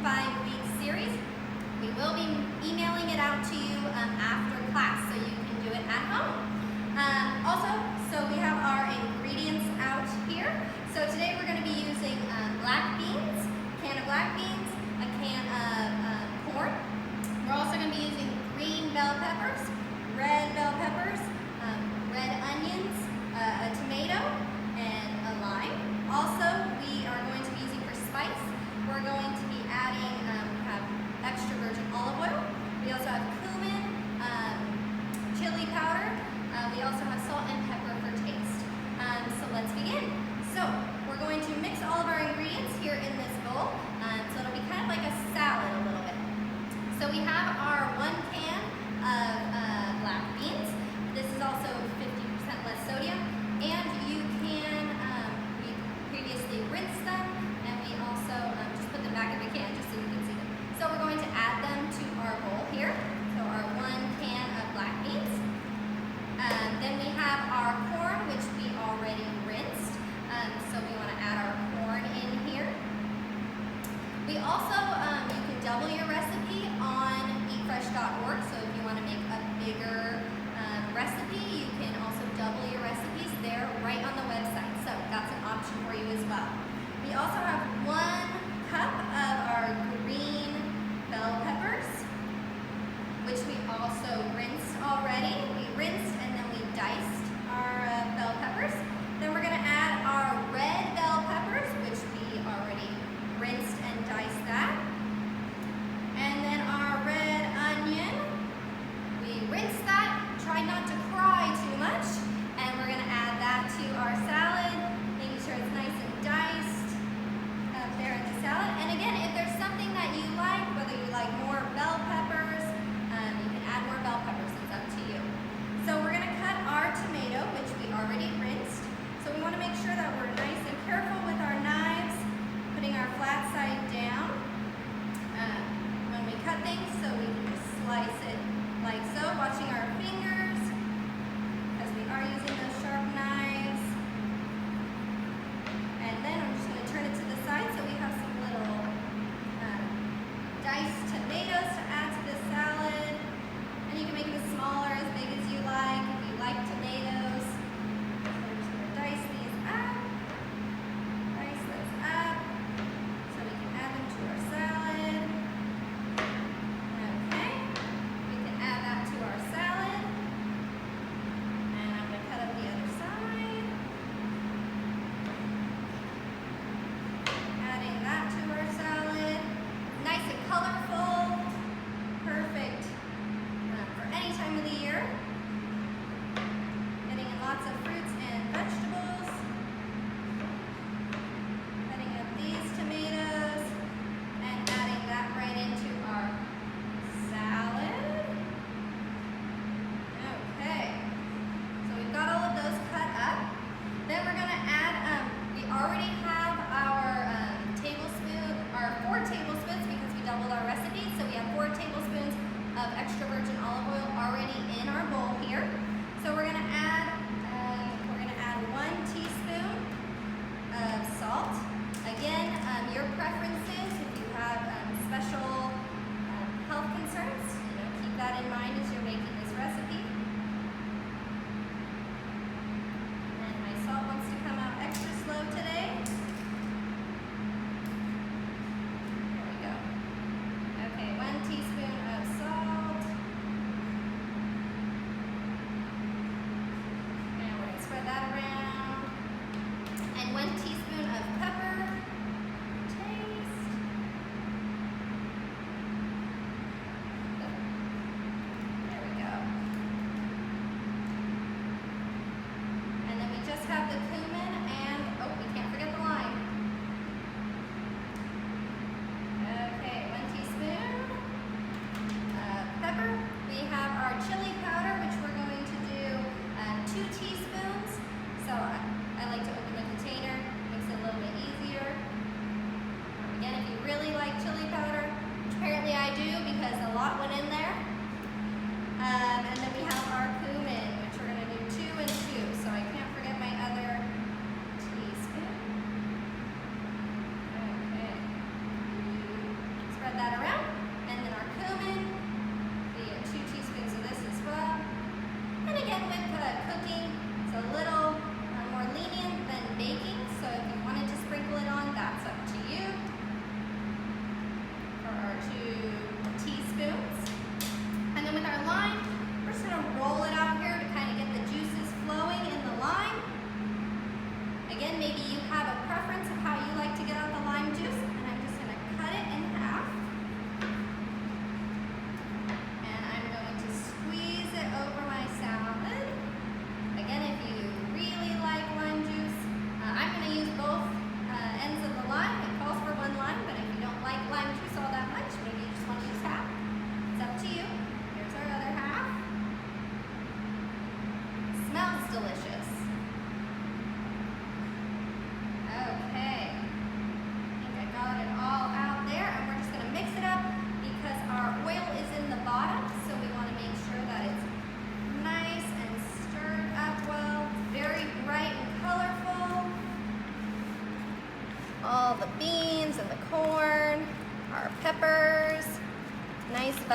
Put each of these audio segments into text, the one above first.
5-week series. We will be emailing it out to you after class so you can do it at home. So we have our ingredients out here. So today we're going to be using black beans, a can of black beans, a can of corn. We're also going to be using green bell peppers, red bell peppers, red onions, a tomato, and a lime. Also, we are going to be using for spice, we're going to be adding, we have extra virgin olive oil. We also have cumin, chili powder. We also have salt and pepper for taste. So let's begin. So we're going to mix all of our ingredients here in this bowl. So it'll be kind of like a salad a little bit. So we have our 1 can of black beans. This is also 50% less sodium. And you can, we previously rinsed them, and we also just put them back in the can just so you can see them. So we're going to add them to our bowl here. So our 1 can of black beans. Then we have our corn, which we already rinsed. So we want to add our corn in here. We also, you can double your recipe on eatfresh.org. So if you want to make a bigger recipe, you can also double your recipes there right on the website. So that's an option for you as well. We also have 1 cup of our green bell peppers, which we also rinsed already. We rinsed and then we diced our bell peppers. Then we're going to add our red bell peppers, which we already rinsed and diced that. And then our red onion, we rinsed that, try not to cry too much, and we're going to add that to our salad, making sure it's nice and diced up there in the salad. And again, if there's something that you like, whether you like more bell peppers, you can add more bell peppers, it's up to you. So we're going to cut our tomato, which we already rinsed. So we want to make sure that we're nice and careful with our knives, putting our flat side down when we cut things, so we can just slice it like so, watching our fingers, because we are using those sharp knives. And then I'm just going to turn it to the side so we have some little diced tomatoes to add to the salad. And you can make them as small or as big as you like, if you like tomatoes. So we're just going to dice these up, dice those up, so we can add them to our salad. Okay, we can add that to our salad. And I'm going to cut up the other side. Adding that to our salad. Nice and colorful. Perfect for any time of the year. Getting in lots of fruits and vegetables. Cutting up these tomatoes and adding that right into our salad. Okay, so we've got all of those cut up. Then we're going to add, we already have our tablespoon, our 4 tablespoons because we doubled our recipe. So we have 4 tablespoons of extra virgin olive oil already in our bowl here. So we're going to add 1 teaspoon of salt. Again, your preferences. If you have special health concerns, keep that in mind as you're making this recipe. And my salt wants to come out extra slow today. There we go. Okay, 1 teaspoon of salt. And we're going to spread that around. And 1 teaspoon of pepper. Taste. There we go.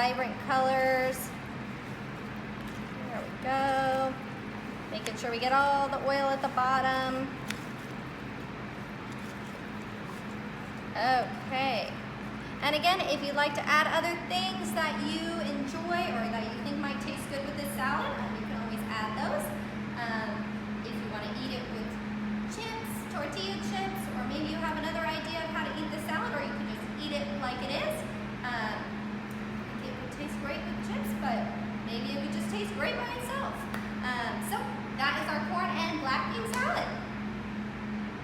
vibrant colors. There we go. Making sure we get all the oil at the bottom. Okay. And again, if you'd like to add other things that you enjoy or that you think might taste good with this salad, you can always add those. If you want to eat it with chips, tortilla chips, or maybe you have another idea of how to eat the salad, or you can just eat it like it is. It would taste great with chips, but maybe it would just taste great by itself.